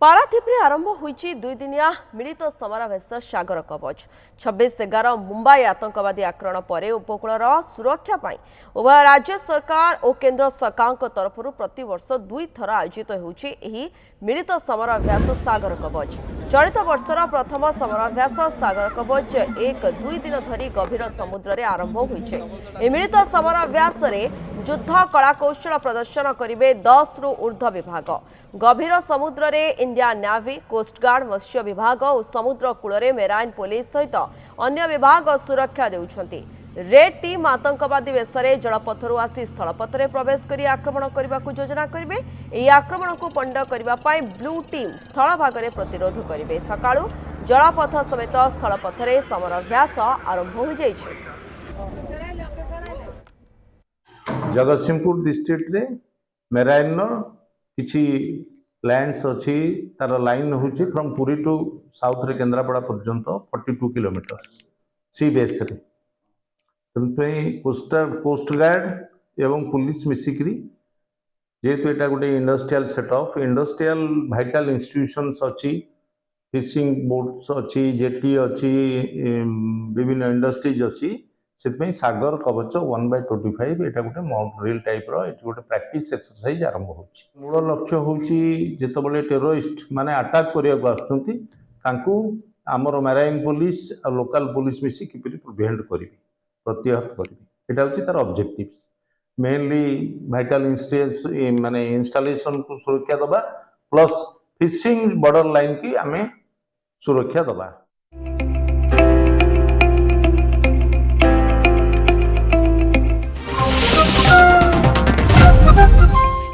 पारादीपे आरंभ होईची दुई दिनिया मिलित समावेश सागर कवच 26/11 मुंबई आतंकवादी आक्रमण पर उपकूलर सुरक्षा पाई उभय राज्य सरकार और केंद्र सरकार तरफ प्रतिवर्ष 2 थर आयोजित होची मिलित समराभ्यास सागर कवच। चलित वर्षर प्रथम समराभ्यास सागर कवच 1-2 दिन धरी गभीर समुद्र में आरंभ होईचे। मिलित समराभ्यास युद्ध कलाकौशल प्रदर्शन करेंगे 10 रु ऊर्ध्व विभाग। गभीर समुद्र में इंडियन नेवी, कोस्टगार्ड, मत्स्य विभाग और समुद्र कूल मेराइन पुलिस सहित अन्य विभाग सुरक्षा देउछंती। रेड टीम आतंकवादी वेश जलपथर आसी स्थलपथरे प्रवेश कर आक्रमण करने को योजना करेंगे। यह आक्रमण को पंड करने ब्लू टीम स्थल भाग में प्रतिरोध करेंगे। सकाळु जलपथ समेत स्थलपथरे समराभ्यास आरंभ हो जाइछे। जगतसिंहपुर डिस्ट्रिक्ट रे मेराइन किछि लैंड्स अच्छी तार लाइन हूँ फ्रॉम पुरी टू साउथ रे केन्द्रापड़ा पर्यंत 42 किलोमीटर सी बेस रे कोस्ट गार्ड एवं पुलिस मिसिकी जेहेतु यहाँ गोटे industrial setup industrial vital institutions अच्छी फिशिंग बोट्स अच्छी जेटी अच्छी विभिन्न इंडस्ट्रीज अच्छी से सागर कवच 1/25 यहाँ गोटे मॉक ड्रिल टाइप रोटे प्राक्टिस एक्सरसाइज आरंभ हो मूल लक्ष्य हूँ जिते टेरोरिस्ट माने अटैक करने आमर मेराइन पुलिस और लोकल पुलिस मिसी किपरि प्रिवेंट करी प्रतिहत करी यहाँ हूँ तार ऑब्जेक्टिव मेनली भाइटाल माने इंस्टॉलेशन को सुरक्षा दबा प्लस फिशिंग बॉर्डर लाइन की आमे सुरक्षा दबा।